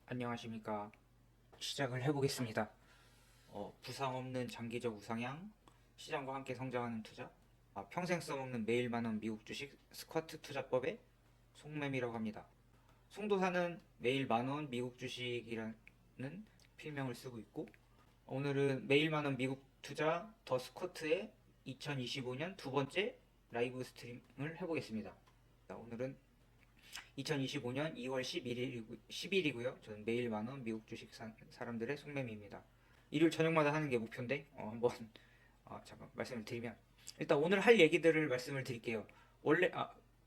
안녕하십니까. 시작을 해보겠습니다. 부상 없는 장기적 우상향, 시장과 함께 성장하는 투자, 평생 써먹는 매일 만원 미국 주식 스쿼트 투자법의 송매미라고 합니다. 송도사는 매일 만원 미국 주식이라는 필명을 쓰고 있고, 오늘은 매일 만원 미국 투자 더 스쿼트의 2025년 두 번째 라이브 스트림을 해보겠습니다. 오늘은 2025년 2월 10일이고요. 저는 매일 만원 미국 주식 사람들의 송매미입니다. 일요일 저녁마다 하는 게 목표인데 한번 잠깐 말씀을 드리면 일단 오늘 할 얘기들을 말씀을 드릴게요. 원래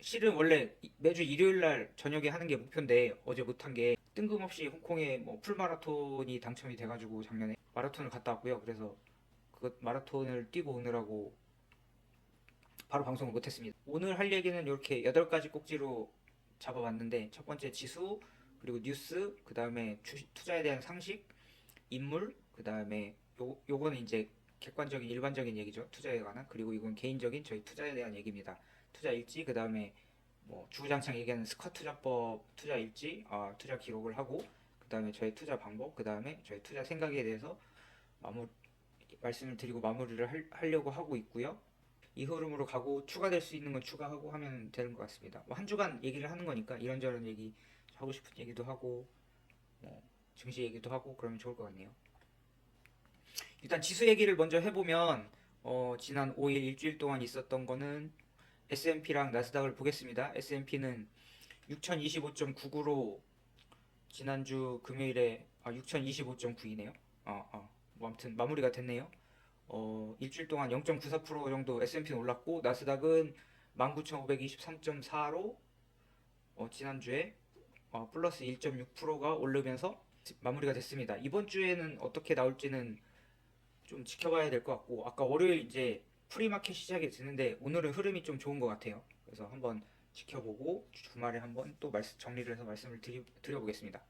실은 원래 매주 일요일 날 저녁에 하는 게 목표인데 어제 못한 게 뜬금없이 홍콩에 뭐 풀마라톤이 당첨이 돼가지고 작년에 마라톤을 갔다 왔고요. 그래서 그 마라톤을 뛰고 오느라고 바로 방송을 못했습니다. 오늘 할 얘기는 이렇게 8가지 꼭지로 잡아봤는데 첫 번째 지수, 그리고 뉴스, 그 다음에 투자에 대한 상식, 인물, 그 다음에 요거는 이제 객관적인 일반적인 얘기죠. 투자에 관한. 그리고 이건 개인적인 저희 투자에 대한 얘기입니다. 투자 일지, 그 다음에 뭐 주구장창 얘기하는 스쿼트 투자법 투자 일지, 투자 기록을 하고, 그 다음에 저의 투자 방법, 그 다음에 저의 투자 생각에 대해서 마무 말씀을 드리고 마무리를 하려고 하고 있고요. 이 흐름으로 가고 추가될 수 있는 건 추가하고 하면 되는 것 같습니다. 뭐한 주간 얘기를 하는 거니까 이런저런 얘기 하고 싶은 얘기도 하고 뭐 증시 얘기도 하고 그러면 좋을 것 같네요. 일단 지수 얘기를 먼저 해보면 지난 5일 일주일 동안 있었던 거는 S&P랑 나스닥을 보겠습니다. S&P는 6025.99로 지난주 금요일에 6025.9이네요. 뭐 아무튼 마무리가 됐네요. 일주일 동안 0.94% 정도 S&P는 올랐고 나스닥은 19,523.4로 지난주에 플러스 1.6%가 오르면서 마무리가 됐습니다. 이번 주에는 어떻게 나올지는 좀 지켜봐야 될 것 같고 아까 월요일 이제 프리마켓 시작이 되는데 오늘은 흐름이 좀 좋은 것 같아요. 그래서 한번 지켜보고 주말에 한번 또 정리를 해서 말씀을 드려보겠습니다.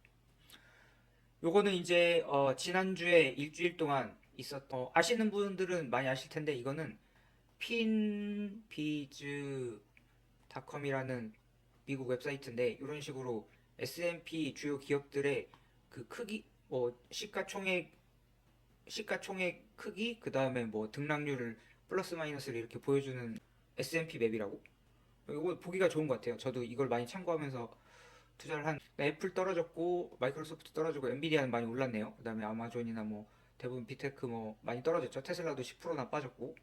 요거는 이제 지난주에 일주일 동안 아시는 분들은 많이 아실 텐데 이거는 핀비즈닷컴이라는 미국 웹사이트인데 이런 식으로 S&P 주요 기업들의 그 크기 시가총액 크기 그 다음에 뭐 등락률을 플러스 마이너스를 이렇게 보여주는 S&P 맵이라고 이거 보기가 좋은 것 같아요. 저도 이걸 많이 참고하면서 투자를 한 애플 떨어졌고 마이크로소프트 떨어지고 엔비디아는 많이 올랐네요. 그다음에 아마존이나 뭐 대부분 빅테크 뭐 많이 떨어졌죠. 테슬라도 10%나 빠졌고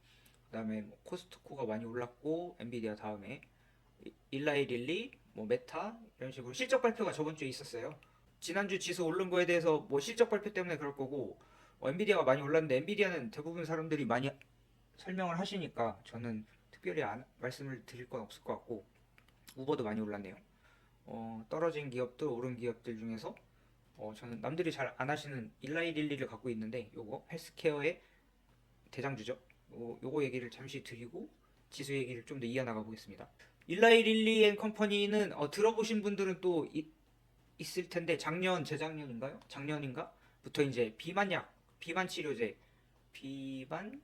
그다음에 뭐 코스트코가 많이 올랐고 엔비디아 다음에 일라이릴리 뭐 메타 이런 식으로 실적 발표가 저번 주에 있었어요. 지난주 지수 오른 거에 대해서 뭐 실적 발표 때문에 그럴 거고 엔비디아가 많이 올랐는데 엔비디아는 대부분 사람들이 많이 설명을 하시니까 저는 특별히 말씀을 드릴 건 없을 것 같고 우버도 많이 올랐네요. 떨어진 기업들, 오른 기업들 중에서 저는 남들이 잘 안 하시는 일라이릴리를 갖고 있는데 요거 헬스케어의 대장주죠. 요거 얘기를 잠시 드리고 지수 얘기를 좀 더 이어나가 보겠습니다. 일라이릴리 앤 컴퍼니는 들어보신 분들은 또 있을 텐데 작년, 재작년인가요? 작년인가?부터 이제 비만 치료제, 비만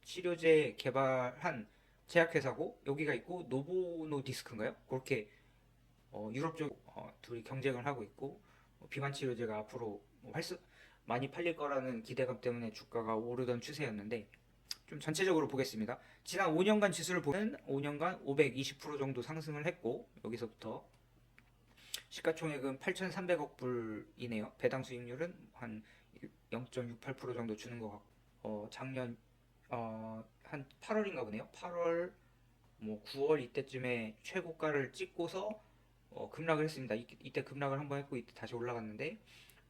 치료제 개발한 제약회사고 여기가 있고 노보노디스크인가요? 그렇게 유럽 쪽 둘이 경쟁을 하고 있고 비만 치료제가 앞으로 뭐 많이 팔릴 거라는 기대감 때문에 주가가 오르던 추세였는데 좀 전체적으로 보겠습니다. 지난 5년간 지수를 보면 5년간 520% 정도 상승을 했고 여기서부터 시가총액은 8,300억 불이네요. 배당 수익률은 한 0.68% 정도 주는 것 같고 작년 한 8월인가 보네요. 8월 뭐 9월 이때쯤에 최고가를 찍고서 급락을 했습니다. 이때 급락을 한번 했고 이때 다시 올라갔는데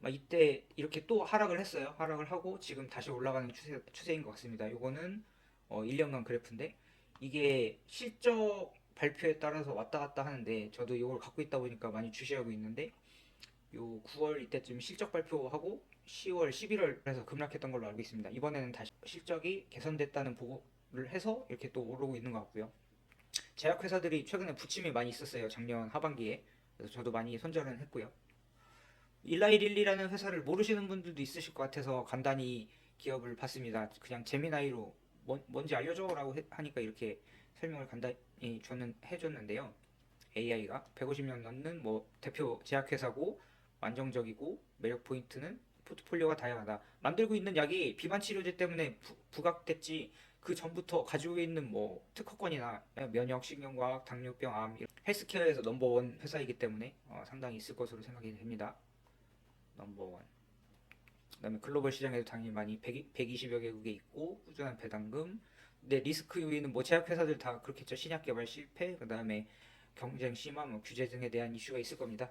이때 이렇게 또 하락을 했어요. 하락을 하고 지금 다시 올라가는 추세인 것 같습니다. 이거는 1년간 그래프인데 이게 실적 발표에 따라서 왔다 갔다 하는데 저도 이걸 갖고 있다 보니까 많이 주시하고 있는데 요 9월 이때쯤 실적 발표하고 10월, 11월에서 급락했던 걸로 알고 있습니다. 이번에는 다시 실적이 개선됐다는 보고를 해서 이렇게 또 오르고 있는 것 같고요. 제약회사들이 최근에 부침이 많이 있었어요. 작년 하반기에. 그래서 저도 많이 손절은 했고요. 일라이릴리라는 회사를 모르시는 분들도 있으실 것 같아서 간단히 기업을 봤습니다. 그냥 재미나이로 뭔지 알려줘라고 하니까 이렇게 설명을 간단히 해줬는데요. AI가 150년 넘는 뭐 대표 제약회사고 안정적이고 매력 포인트는 포트폴리오가 다양하다. 만들고 있는 약이 비만 치료제 때문에 부각됐지 그 전부터 가지고 있는 뭐 특허권이나 면역, 신경과학, 당뇨병, 암 헬스케어에서 넘버원 회사이기 때문에 상당히 있을 것으로 생각이 됩니다. 넘버원. 그다음에 글로벌 시장에도 당연히 많이 120여 개국에 있고 꾸준한 배당금. 근데 리스크 요인은 뭐 제약 회사들 다 그렇겠죠. 신약 개발 실패, 그다음에 경쟁 심화, 뭐 규제 등에 대한 이슈가 있을 겁니다.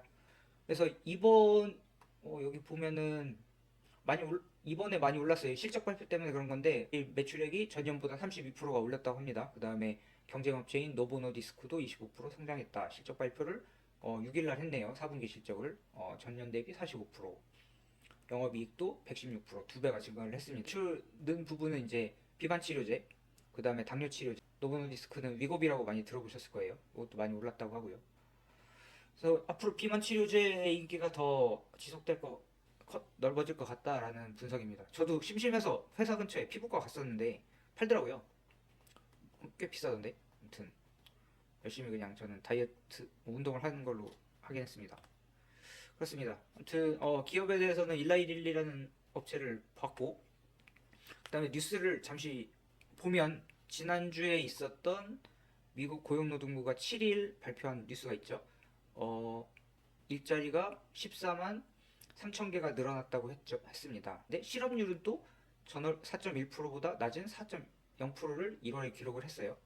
그래서 이번 여기 보면은 이번에 많이 올랐어요. 실적 발표 때문에 그런 건데 매출액이 전년보다 32%가 올랐다고 합니다. 그다음에 경쟁업체인 노보노디스크도 25% 성장했다. 실적 발표를 6일 날 했네요. 4분기 실적을 전년 대비 45%, 영업이익도 116%, 두 배가 증가를 했습니다. 매출 는 부분은 이제 비만 치료제, 그다음에 당뇨 치료제, 노보노디스크는 위고비라고 많이 들어보셨을 거예요. 이것도 많이 올랐다고 하고요. 그래서 앞으로 비만 치료제의 인기가 더 지속될 거 넓어질 것 같다라는 분석입니다. 저도 심심해서 회사 근처에 피부과 갔었는데 팔더라고요. 꽤 비싸던데. 아무튼 열심히 그냥 저는 다이어트 운동을 하는 걸로 하긴 했습니다. 그렇습니다. 아무튼 기업에 대해서는 일라이릴리라는 업체를 봤고, 그다음에 뉴스를 잠시 보면 지난주에 있었던 미국 고용노동부가 7일 발표한 뉴스가 있죠. 어, 일자리가 14만 3천 개가 늘어났다고 했습니다. 근데 실업률은 또 전월 4.1%보다 낮은 4.0%를 1월에 기록을 했어요.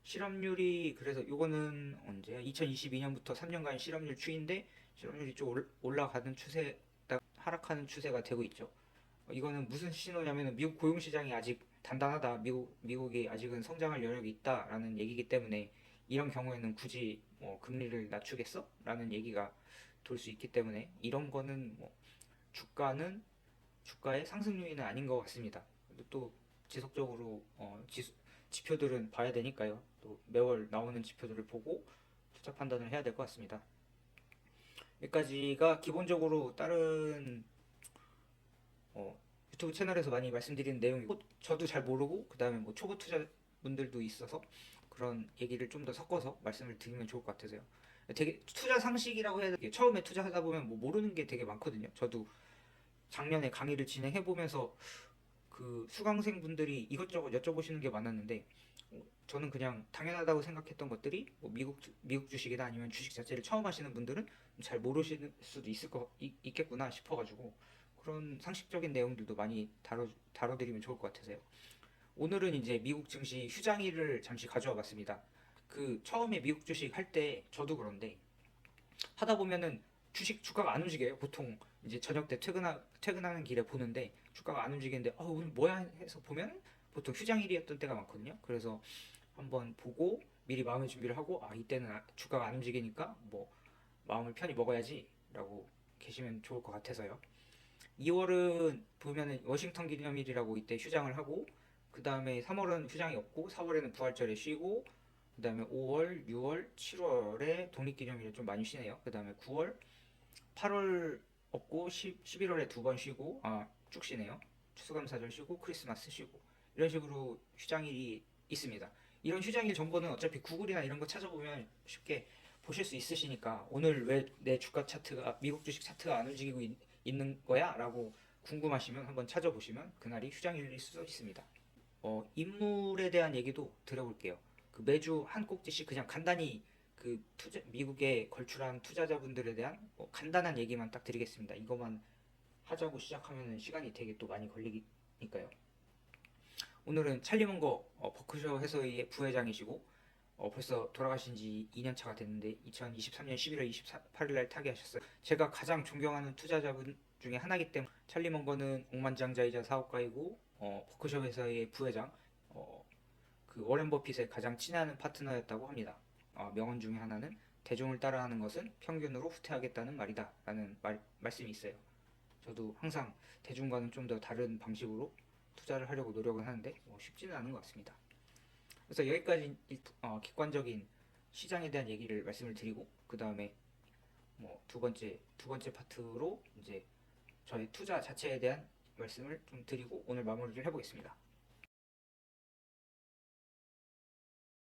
실업률이 그래서 요거는 언제야? 2022년부터 3년간 실업률 추이인데 실업률이 좀 올라가는 추세, 하락하는 추세가 되고 있죠. 이거는 무슨 신호냐면 미국 고용 시장이 아직 단단하다. 미국이 아직은 성장할 여력이 있다라는 얘기이기 때문에 이런 경우에는 굳이 뭐 금리를 낮추겠어? 라는 얘기가 돌 수 있기 때문에 이런 거는 뭐 주가의 상승 요인은 아닌 것 같습니다. 또 지속적으로 지표들은 봐야 되니까요. 또 매월 나오는 지표들을 보고 투자 판단을 해야 될 것 같습니다. 여기까지가 기본적으로 다른 어, 유튜브 채널에서 많이 말씀드리는 내용이고 저도 잘 모르고 그 다음에 뭐 초보 투자분들도 있어서 그런 얘기를 좀 더 섞어서 말씀을 드리면 좋을 것 같아서요. 되게 투자 상식이라고 해야 되게 처음에 투자하다 보면 뭐 모르는 게 되게 많거든요. 저도 작년에 강의를 진행해 보면서 그 수강생분들이 이것저것 여쭤보시는 게 많았는데 저는 그냥 당연하다고 생각했던 것들이 뭐 미국 주식이나 아니면 주식 자체를 처음 하시는 분들은 잘 모르실 수도 있겠구나 싶어가지고 그런 상식적인 내용들도 많이 다뤄드리면 좋을 것 같아서요. 오늘은 이제 미국 증시 휴장일을 잠시 가져와 봤습니다. 그 처음에 미국 주식 할 때 저도 그런데 하다 보면은 주가가 안 움직여요. 보통 이제 저녁 때 퇴근하는 길에 보는데 주가가 안 움직이는데 오늘 뭐야 해서 보면 보통 휴장일이었던 때가 많거든요. 그래서 한번 보고 미리 마음의 준비를 하고 이때는 주가가 안 움직이니까 뭐 마음을 편히 먹어야지라고 계시면 좋을 것 같아서요. 2월은 보면은 워싱턴 기념일이라고 이때 휴장을 하고 그 다음에 3월은 휴장이 없고 4월에는 부활절에 쉬고 그 다음에 5월, 6월, 7월에 독립기념일에 좀 많이 쉬네요. 그 다음에 9월, 8월 없고 11월에 두 번 쉬고 쭉 쉬네요. 추수감사절 쉬고 크리스마스 쉬고 이런 식으로 휴장일이 있습니다. 이런 휴장일 정보는 어차피 구글이나 이런 거 찾아보면 쉽게 보실 수 있으시니까 오늘 왜 내 주가 차트가 미국 주식 차트가 안 움직이고 있는 거야? 라고 궁금하시면 한번 찾아보시면 그날이 휴장일일 수도 있습니다. 인물에 대한 얘기도 들어볼게요. 그 매주 한 꼭지씩 그냥 간단히 그 미국에 걸출한 투자자분들에 대한 간단한 얘기만 딱 드리겠습니다. 이것만 하자고 시작하면 시간이 되게 또 많이 걸리니까요. 오늘은 찰리 먼거 버크셔 해서의 부회장이시고 벌써 돌아가신 지 2년 차가 됐는데 2023년 11월 28일 날 타계하셨어요. 제가 가장 존경하는 투자자분 중에 하나이기 때문에 찰리 먼거는 억만장자이자 사업가이고 버크셔 회사의 부회장, 그 워렌 버핏의 가장 친한 파트너였다고 합니다. 명언 중에 하나는 대중을 따라하는 것은 평균으로 후퇴하겠다는 말이다 라는 말씀이 있어요. 저도 항상 대중과는 좀 더 다른 방식으로 투자를 하려고 노력은 하는데 쉽지는 않은 것 같습니다. 그래서 여기까지 객관적인 시장에 대한 얘기를 말씀을 드리고 그 다음에 뭐 두 번째 파트로 이제 저의 투자 자체에 대한 말씀을 좀 드리고 오늘 마무리를 해보겠습니다.